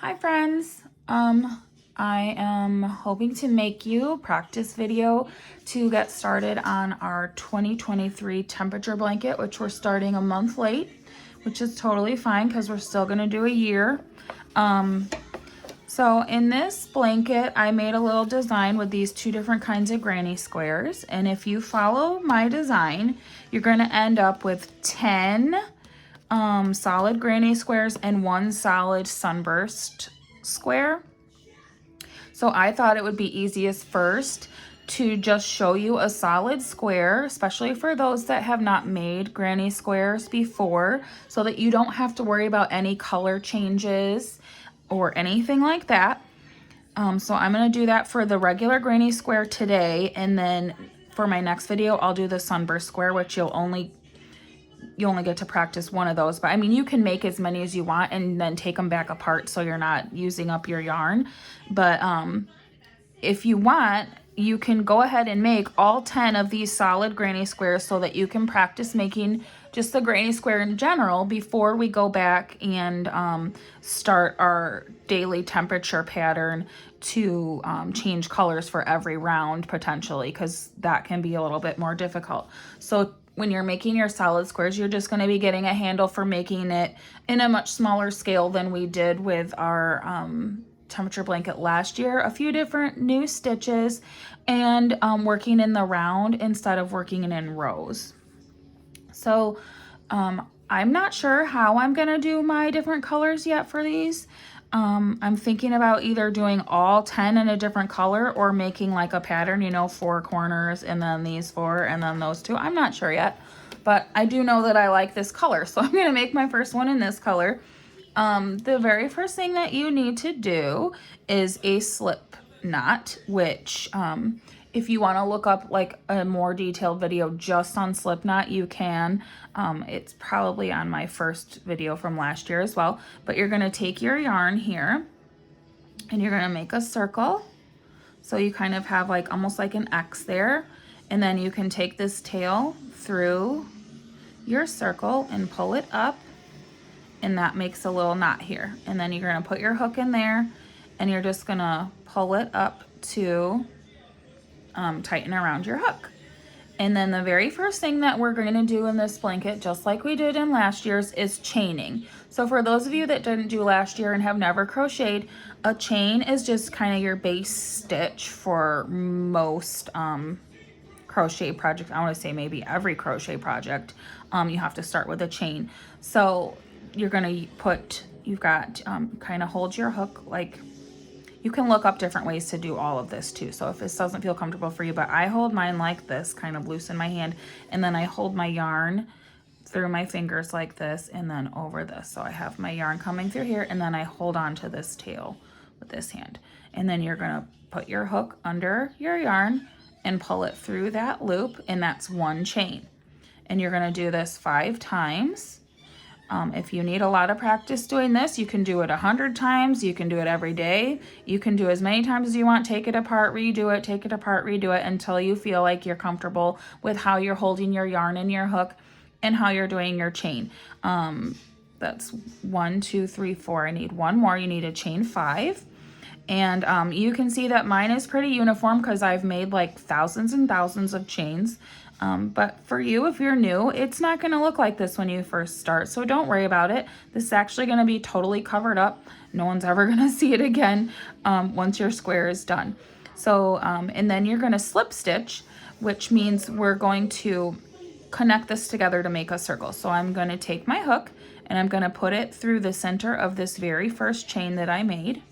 Hi friends, I am hoping to make you a practice video to get started on our 2023 temperature blanket, which we're starting a month late, which is totally fine because we're still going to do a year. So in this blanket, I made a little design with these two different kinds of granny squares. And if you follow my design, you're going to end up with 10 solid granny squares and one solid sunburst square. So I thought it would be easiest first to just show you a solid square, especially for those that have not made granny squares before, so that you don't have to worry about any color changes or anything like that. So I'm going to do that for the regular granny square today, and then for my next video I'll do the sunburst square, which you only get to practice one of those. But I mean, you can make as many as you want and then take them back apart so you're not using up your yarn. But if you want, you can go ahead and make all 10 of these solid granny squares so that you can practice making just the granny square in general before we go back and start our daily temperature pattern to change colors for every round potentially, because that can be a little bit more difficult. So when you're making your solid squares, you're just going to be getting a handle for making it in a much smaller scale than we did with our temperature blanket last year. A few different new stitches and working in the round instead of working in rows. So I'm not sure how I'm going to do my different colors yet for these. I'm thinking about either doing all 10 in a different color or making like a pattern, you know, 4 corners and then these 4 and then those 2. I'm not sure yet, but I do know that I like this color. So I'm going to make my first one in this color. The very first thing that you need to do is a slip knot, which if you want to look up like a more detailed video just on slip knot, you can. It's probably on my first video from last year as well. But you're going to take your yarn here and you're going to make a circle. So you kind of have like almost like an X there. And then you can take this tail through your circle and pull it up. And that makes a little knot here. And then you're going to put your hook in there and you're just going to pull it up to tighten around your hook. And then the very first thing that we're going to do in this blanket, just like we did in last year's, is chaining. So for those of you that didn't do last year and have never crocheted, a chain is just kind of your base stitch for most crochet project. I want to say maybe every crochet project, you have to start with a chain. So you're going to put, you've got kind of hold your hook, like you can look up different ways to do all of this too. So if this doesn't feel comfortable for you, but I hold mine like this, kind of loose in my hand, and then I hold my yarn through my fingers like this and then over this. So I have my yarn coming through here and then I hold on to this tail with this hand. And then you're gonna put your hook under your yarn and pull it through that loop, and that's one chain. And you're gonna do this 5 times. If you need a lot of practice doing this, you can do it 100 times. You can do it every day. You can do as many times as you want. Take it apart, redo it, take it apart, redo it until you feel like you're comfortable with how you're holding your yarn and your hook and how you're doing your chain. That's 1, 2, 3, 4. I need one more. You need a chain 5. And you can see that mine is pretty uniform because I've made like thousands and thousands of chains. But for you, if you're new, it's not going to look like this when you first start. So don't worry about it. This is actually going to be totally covered up. No one's ever going to see it again once your square is done. So, and then you're going to slip stitch, which means we're going to connect this together to make a circle. So I'm going to take my hook and I'm going to put it through the center of this very first chain that I made.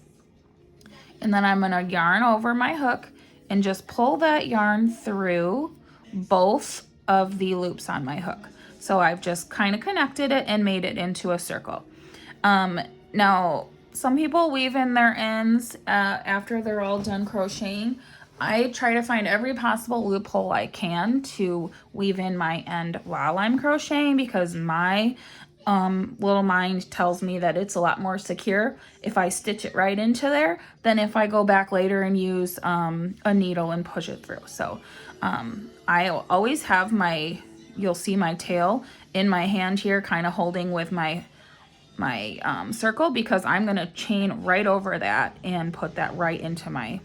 And then I'm going to yarn over my hook and just pull that yarn through both of the loops on my hook. So I've just kind of connected it and made it into a circle. Now, some people weave in their ends after they're all done crocheting. I try to find every possible loophole I can to weave in my end while I'm crocheting, because my little mind tells me that it's a lot more secure if I stitch it right into there than if I go back later and use a needle and push it through. So I always have my, you'll see my tail in my hand here, kind of holding with my circle, because I'm going to chain right over that and put that right into my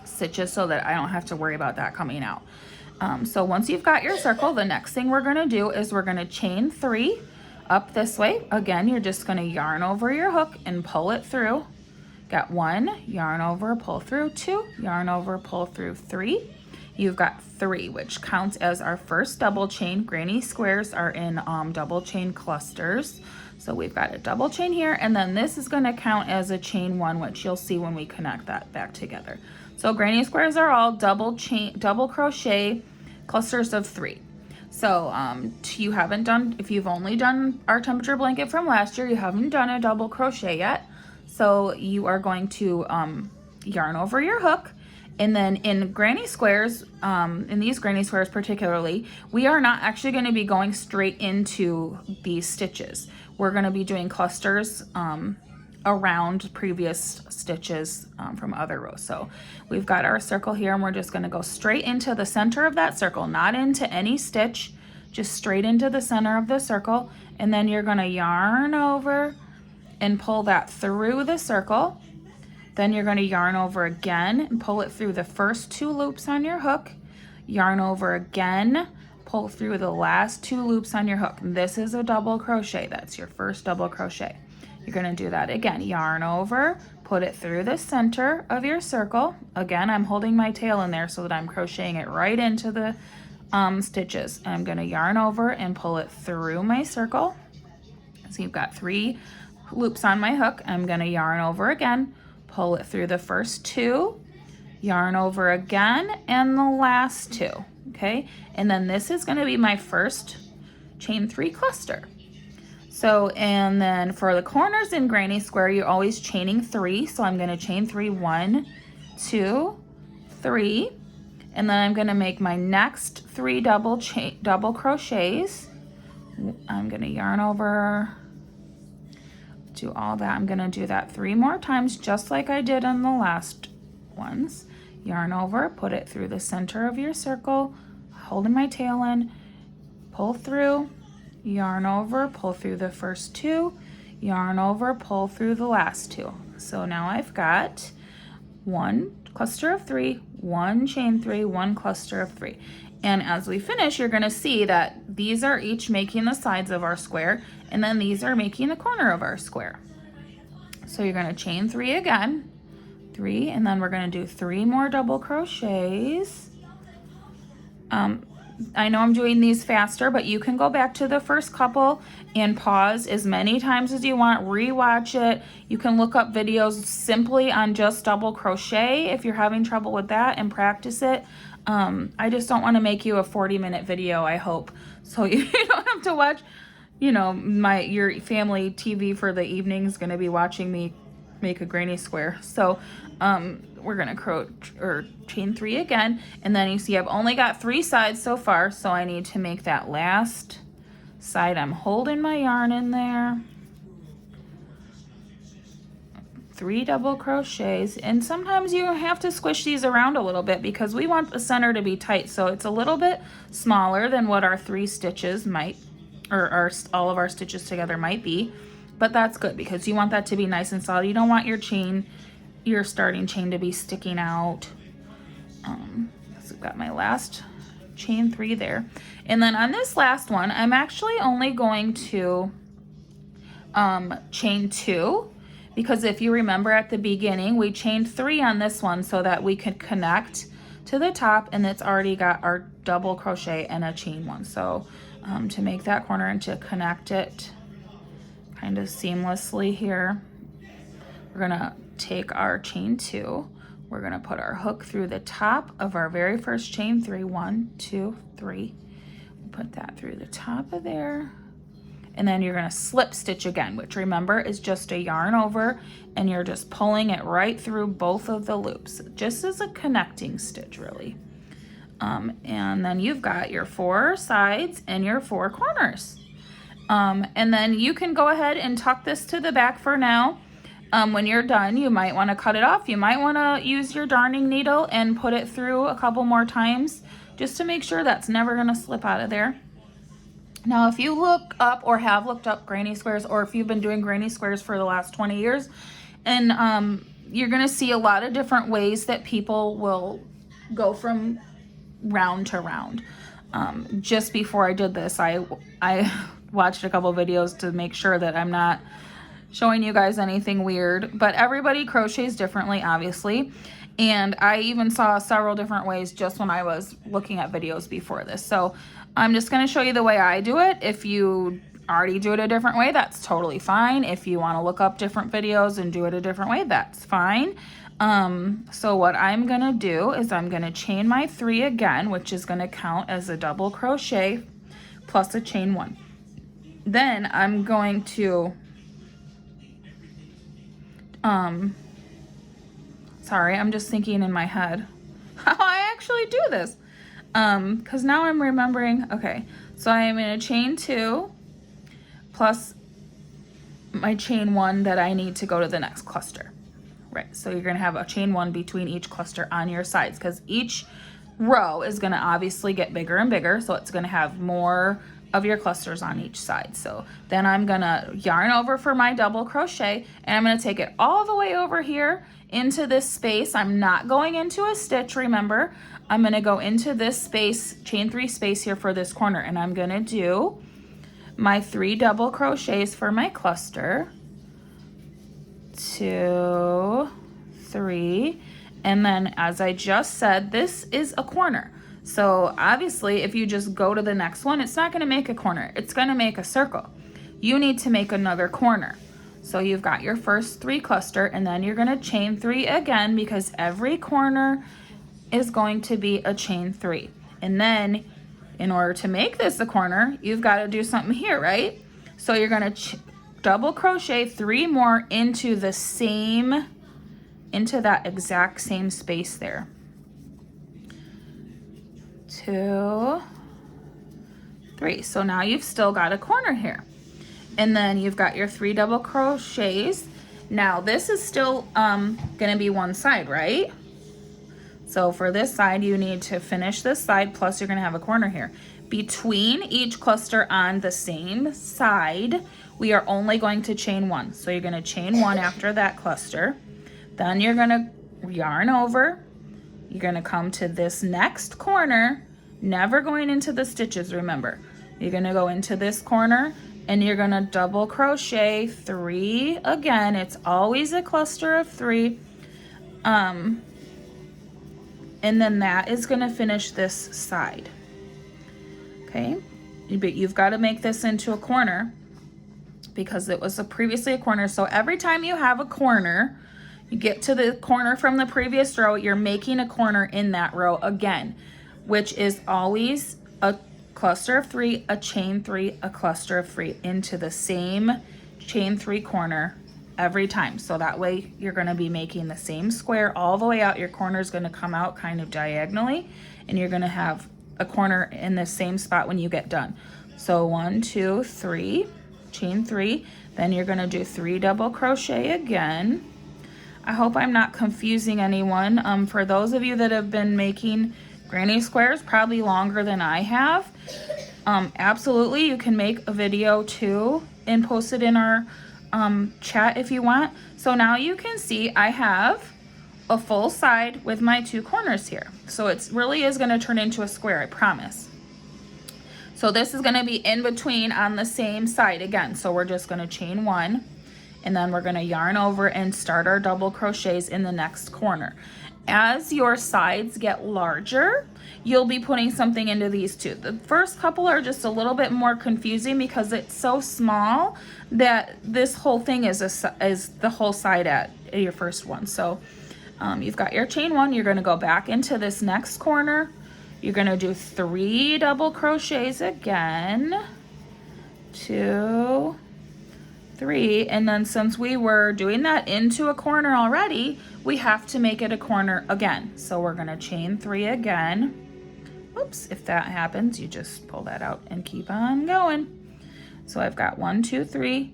stitches so that I don't have to worry about that coming out. So once you've got your circle, the next thing we're going to do is we're going to chain 3 up this way. Again, you're just going to yarn over your hook and pull it through. Got 1, yarn over, pull through, 2, yarn over, pull through, 3. You've got 3, which counts as our first double chain. Granny squares are in double chain clusters. So we've got a double chain here, and then this is going to count as a chain 1, which you'll see when we connect that back together. So granny squares are all double crochet clusters of 3. So you haven't done, if you've only done our temperature blanket from last year, you haven't done a double crochet yet. So you are going to yarn over your hook. And then in granny squares, in these granny squares particularly, we are not actually going to be going straight into these stitches. We're going to be doing clusters around previous stitches from other rows. So we've got our circle here, and we're just going to go straight into the center of that circle, not into any stitch, just straight into the center of the circle. And then you're going to yarn over and pull that through the circle. Then you're going to yarn over again and pull it through the first 2 loops on your hook. Yarn over again, pull through the last 2 loops on your hook. And this is a double crochet. That's your first double crochet. You're going to do that again. Yarn over, put it through the center of your circle. Again, I'm holding my tail in there so that I'm crocheting it right into the stitches. And I'm going to yarn over and pull it through my circle. So you've got 3 loops on my hook. I'm going to yarn over again, pull it through the first 2, yarn over again, and the last 2, okay? And then this is going to be my first chain 3 cluster. So, and then for the corners in granny square, you're always chaining 3. So I'm going to chain 3, 1, 2, 3, and then I'm going to make my next 3 double crochets. I'm going to yarn over, do all that. I'm going to do that 3 more times, just like I did on the last ones. Yarn over, put it through the center of your circle, holding my tail in, pull through, yarn over, pull through the first 2, yarn over, pull through the last 2. So now I've got 1 cluster of 3, 1 chain 3, 1 cluster of 3. And as we finish, you're going to see that these are each making the sides of our square, and then these are making the corner of our square. So you're going to chain 3 again, 3, and then we're going to do 3 more double crochets. I know I'm doing these faster, but you can go back to the first couple and pause as many times as you want, rewatch it. You can look up videos simply on just double crochet if you're having trouble with that, and practice it. I just don't want to make you a 40-minute video, I hope, so you don't have to watch, you know, your family TV for the evening is going to be watching me make a granny square. So we're going to chain 3 again, and then you see I've only got 3 sides so far, so I need to make that last side. I'm holding my yarn in there, 3 double crochets, and sometimes you have to squish these around a little bit because we want the center to be tight, so it's a little bit smaller than what our 3 stitches might, or all of our stitches together might be, but that's good because you want that to be nice and solid. You don't want your starting chain to be sticking out. So I've got my last chain 3 there, and then on this last one I'm actually only going to chain 2, because if you remember at the beginning we chained 3 on this one so that we could connect to the top, and it's already got our double crochet and a chain 1. So to make that corner and to connect it kind of seamlessly here, we're gonna take our chain 2, we're gonna put our hook through the top of our very first chain 3, 1, 2, 3, put that through the top of there, and then you're gonna slip stitch again, which remember is just a yarn over, and you're just pulling it right through both of the loops, just as a connecting stitch really. And then you've got your 4 sides and your 4 corners. And then you can go ahead and tuck this to the back for now. When you're done, you might want to cut it off. You might want to use your darning needle and put it through a couple more times just to make sure that's never going to slip out of there. Now, if you look up or have looked up granny squares, or if you've been doing granny squares for the last 20 years, and you're gonna see a lot of different ways that people will go from round to round. Just before I did this, I watched a couple videos to make sure that I'm not showing you guys anything weird, but everybody crochets differently, obviously. And I even saw several different ways just when I was looking at videos before this. So I'm just going to show you the way I do it. If you already do it a different way, that's totally fine. If you want to look up different videos and do it a different way, that's fine. So what I'm going to do is I'm going to chain my 3 again, which is going to count as a double crochet plus a chain 1. Then I'm going to sorry, I'm just thinking in my head how I actually do this. Because now I'm remembering, okay, so I am in a chain 2 plus my chain 1 that I need to go to the next cluster. Right, so you're gonna have a chain 1 between each cluster on your sides, because each row is gonna obviously get bigger and bigger, so it's gonna have more of your clusters on each side. So then I'm gonna yarn over for my double crochet, and I'm gonna take it all the way over here into this space. I'm not going into a stitch, remember. I'm gonna go into this space, chain 3 space here for this corner, and I'm gonna do my 3 double crochets for my cluster. 2, 3, and then as I just said, this is a corner. So obviously if you just go to the next one, it's not going to make a corner, it's going to make a circle. You need to make another corner. So you've got your first 3 cluster, and then you're going to chain 3 again, because every corner is going to be a chain 3. And then in order to make this a corner, you've got to do something here, right? So you're going to double crochet 3 more into the same, into that exact same space there. 2, 3. So now you've still got a corner here. And then you've got your 3 double crochets. Now this is still gonna be one side, right? So for this side, you need to finish this side, plus you're gonna have a corner here. Between each cluster on the same side, we are only going to chain 1. So you're gonna chain 1 after that cluster. Then you're gonna yarn over. You're gonna come to this next corner, never going into the stitches, remember. You're gonna go into this corner, and you're gonna double crochet 3 again. It's always a cluster of 3. And then that is gonna finish this side. Okay, but you've got to make this into a corner because it was previously a corner. So every time you have a corner, you get to the corner from the previous row, you're making a corner in that row again, which is always a cluster of 3, a chain 3, a cluster of 3 into the same chain 3 corner every time. So that way you're going to be making the same square all the way out. Your corner is going to come out kind of diagonally, and you're going to have a corner in the same spot when you get done. So 1, 2, 3, chain 3, then you're going to do 3 double crochet again. I hope I'm not confusing anyone. For those of you that have been making granny squares probably longer than I have, absolutely you can make a video too and post it in our chat if you want. So now you can see I have a full side with my 2 corners here. So it really is going to turn into a square, I promise. So this is going to be in between on the same side again. So we're just going to chain 1, and then we're going to yarn over and start our double crochets in the next corner. As your sides get larger, you'll be putting something into these 2. The first couple are just a little bit more confusing because it's so small that this whole thing is the whole side at your first one. So you've got your chain 1, you're going to go back into this next corner. You're going to do 3 double crochets again, 2, 3, and then since we were doing that into a corner already, we have to make it a corner again. So we're going to chain 3 again. Oops, if that happens, you just pull that out and keep on going. So I've got 1, 2, 3,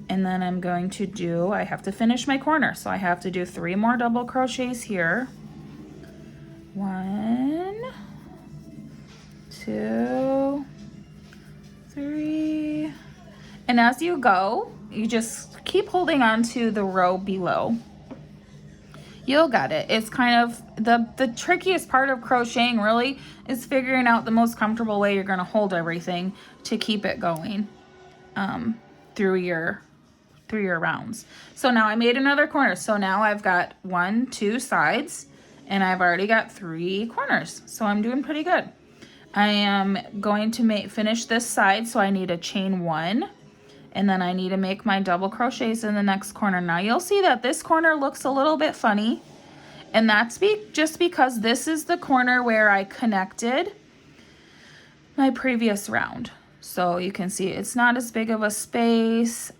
and then I'm going to do, I have to finish my corner, so I have to do 3 more double crochets here. 1, 2, 3. And as you go, you just keep holding on to the row below. You'll get it. It's kind of the trickiest part of crocheting really is figuring out the most comfortable way you're going to hold everything to keep it going through your rounds. So now I made another corner. So now I've got 1, 2 sides, and I've already got 3 corners. So I'm doing pretty good. I am going to finish this side, so I need a chain 1, and then I need to make my double crochets in the next corner. Now you'll see that this corner looks a little bit funny, and that's just because this is the corner where I connected my previous round. So you can see it's not as big of a space.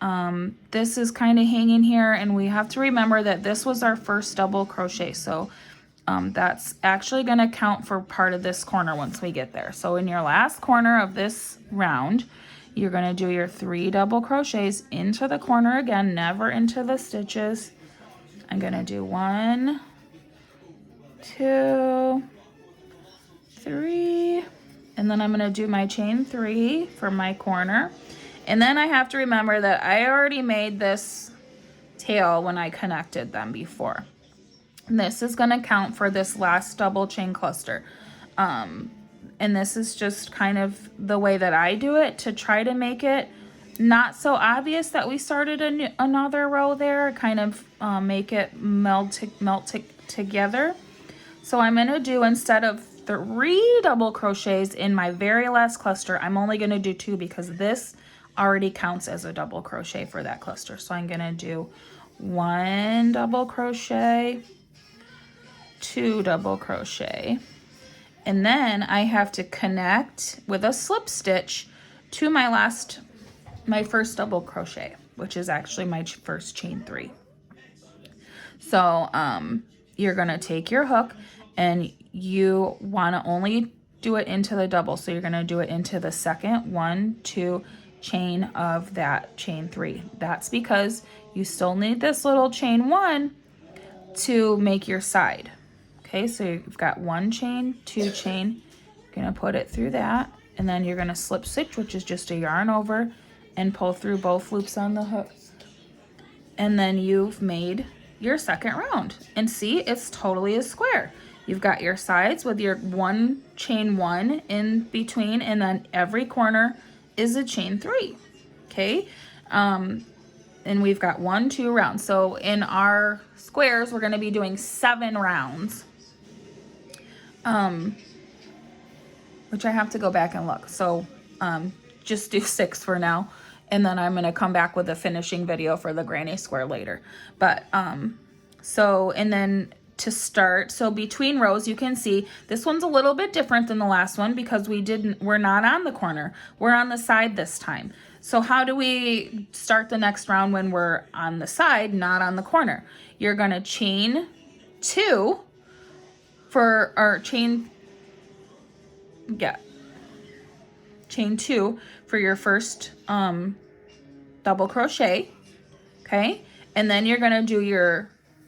This is kind of hanging here, and we have to remember that this was our first double crochet. So that's actually going to count for part of this corner once we get there. So in your last corner of this round, you're going to do your 3 double crochets into the corner again, never into the stitches. I'm going to do 1, 2, 3, and then I'm going to do my chain 3 for my corner. And then I have to remember that I already made this tail when I connected them before. This is going to count for this last double chain cluster. And this is just kind of the way that I do it to try to make it not so obvious that we started another row there, kind of make it melt together. So I'm going to do, instead of 3 double crochets in my very last cluster, I'm only going to do 2 because this already counts as a double crochet for that cluster. So I'm going to do 1 double crochet, 2 double crochet, and then I have to connect with a slip stitch to my first double crochet, which is actually my first chain 3. So you're going to take your hook, and you want to only do it into the double. So you're going to do it into the second 1, 2 chain of that chain 3. That's because you still need this little chain 1 to make your side. Okay, so you've got 1 chain, 2 chain. You're going to put it through that, and then you're going to slip stitch, which is just a yarn over, and pull through both loops on the hook. And then you've made your second round. And see, it's totally a square. You've got your sides with your 1 chain 1 in between, and then every corner is a chain 3. Okay, and we've got 1, 2 rounds. So in our squares, we're going to be doing 7 rounds. Which I have to go back and look. So just do 6 for now, and then I'm going to come back with a finishing video for the granny square later. But so, and then to start, so between rows, you can see this one's a little bit different than the last one because we're not on the corner, we're on the side this time. So how do we start the next round when we're on the side, not on the corner? You're going to chain 2 for our chain 2 for your first double crochet. Okay, and then you're going to do you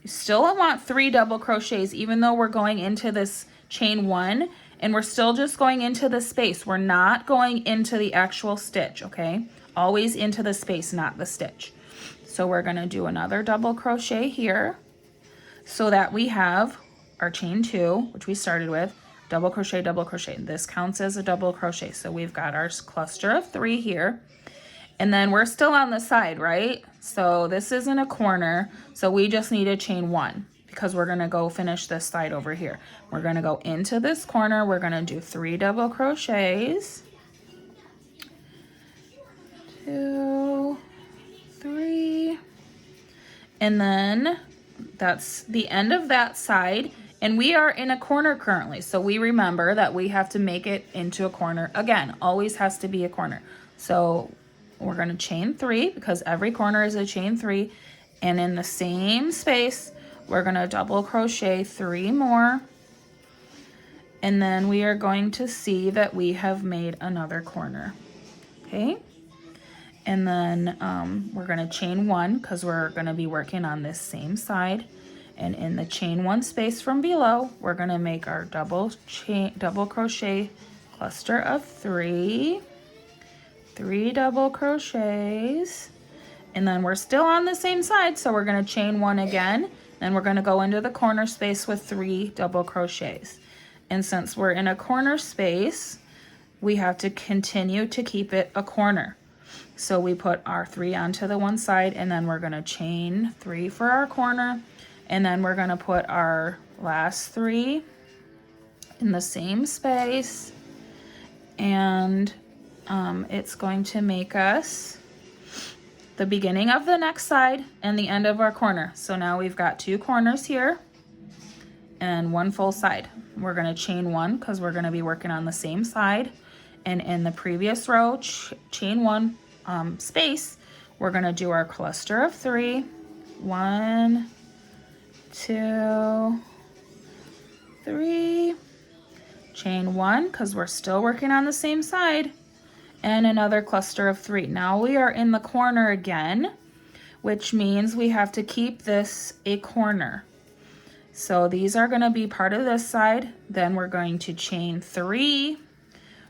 still want 3 double crochets even though we're going into this chain 1, and we're still just going into the space. We're not going into the actual stitch. Okay, always into the space, not the stitch. So we're going to do another double crochet here so that we have our chain 2, which we started with, double crochet, double crochet. This counts as a double crochet. So we've got our cluster of 3 here, and then we're still on the side, right? So this isn't a corner, so we just need a chain 1 because we're going to go finish this side over here. We're going to go into this corner. We're going to do 3 double crochets, 2, 3, and then that's the end of that side. And we are in a corner currently, so we remember that we have to make it into a corner. Again, always has to be a corner. So we're going to chain 3 because every corner is a chain 3. And in the same space, we're going to double crochet 3 more. And then we are going to see that we have made another corner. Okay? And then we're going to chain 1 because we're going to be working on this same side. And in the chain 1 space from below, we're going to make our double crochet cluster of 3, 3 double crochets, and then we're still on the same side, so we're going to chain 1 again, then we're going to go into the corner space with 3 double crochets. And since we're in a corner space, we have to continue to keep it a corner. So we put our 3 onto the one side, and then we're going to chain 3 for our corner, and then we're going to put our last 3 in the same space, and it's going to make us the beginning of the next side and the end of our corner. So now we've got 2 corners here and 1 full side. We're going to chain 1 because we're going to be working on the same side, and in the previous row, chain 1 space, we're going to do our cluster of 3. 1, 2, 3, chain 1 because we're still working on the same side, and another cluster of 3. Now we are in the corner again, which means we have to keep this a corner. So these are going to be part of this side. Then we're going to chain 3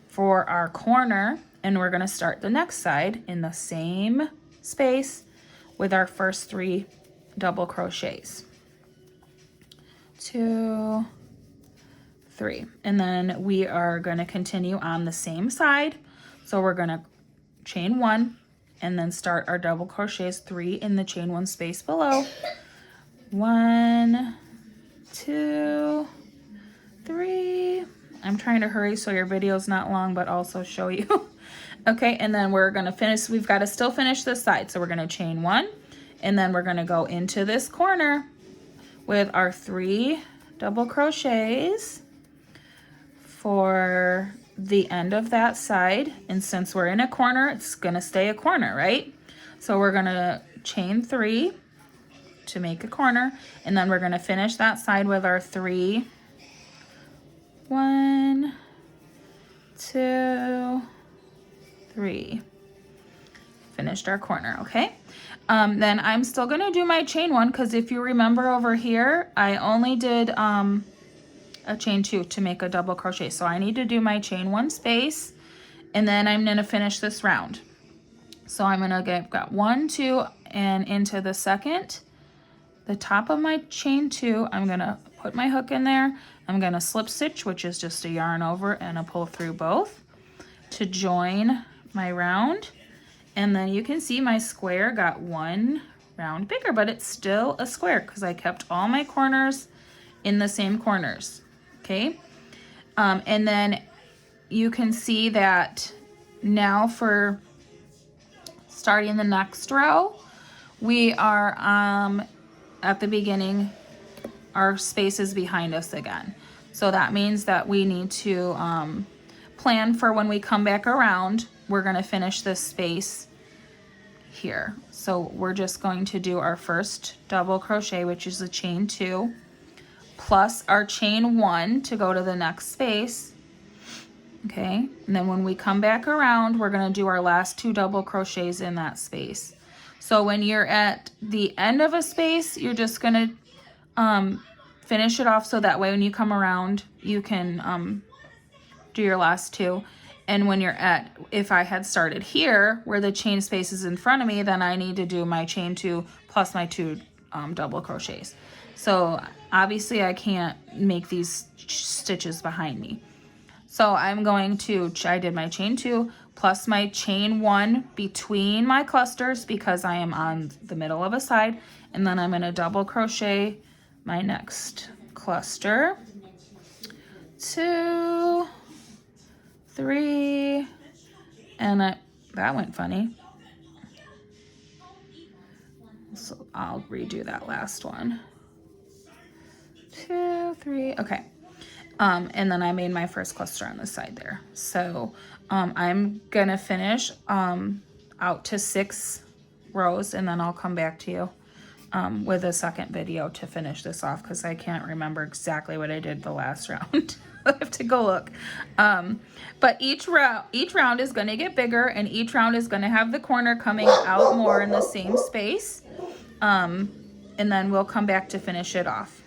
for our corner, and we're going to start the next side in the same space with our first 3 double crochets. 2, 3, and then we are going to continue on the same side. So we're going to chain 1 and then start our double crochets 3 in the chain 1 space below. 1, 2, 3. I'm trying to hurry so your video's not long, but also show you. Okay, and then we're going to finish. We've got to still finish this side. So we're going to chain 1, and then we're going to go into this corner with our 3 double crochets for the end of that side. And since we're in a corner, it's going to stay a corner, right? So we're going to chain 3 to make a corner, and then we're going to finish that side with our 3. 1, 2, 3. Finished our corner. Okay, then I'm still going to do my chain 1 because if you remember over here, I only did a chain 2 to make a double crochet. So I need to do my chain 1 space, and then I'm going to finish this round. So I'm going to got 1, 2, and into the second, the top of my chain 2, I'm going to put my hook in there. I'm going to slip stitch, which is just a yarn over and a pull through both to join my round. And then you can see my square got 1 round bigger, but it's still a square because I kept all my corners in the same corners. Okay, and then you can see that now for starting the next row, we are at the beginning, our space is behind us again. So that means that we need to plan for when we come back around, we're going to finish this space here. So we're just going to do our first double crochet, which is a chain 2, plus our chain 1 to go to the next space. Okay, and then when we come back around, we're going to do our last 2 double crochets in that space. So when you're at the end of a space, you're just going to finish it off so that way when you come around, you can do your last 2. And when you're at, if I had started here where the chain space is in front of me, then I need to do my chain 2 plus my 2 double crochets. So obviously I can't make these stitches behind me. So I'm going to, I did my chain 2 plus my chain 1 between my clusters because I am on the middle of a side, and then I'm going to double crochet my next cluster. 2, 3, and that went funny. So I'll redo that last one. 2, 3, okay. And then I made my first cluster on the side there. So I'm gonna finish out to 6 rows, and then I'll come back to you with a second video to finish this off because I can't remember exactly what I did the last round. I have to go look. But each round is going to get bigger, and each round is going to have the corner coming out more in the same space. And then we'll come back to finish it off.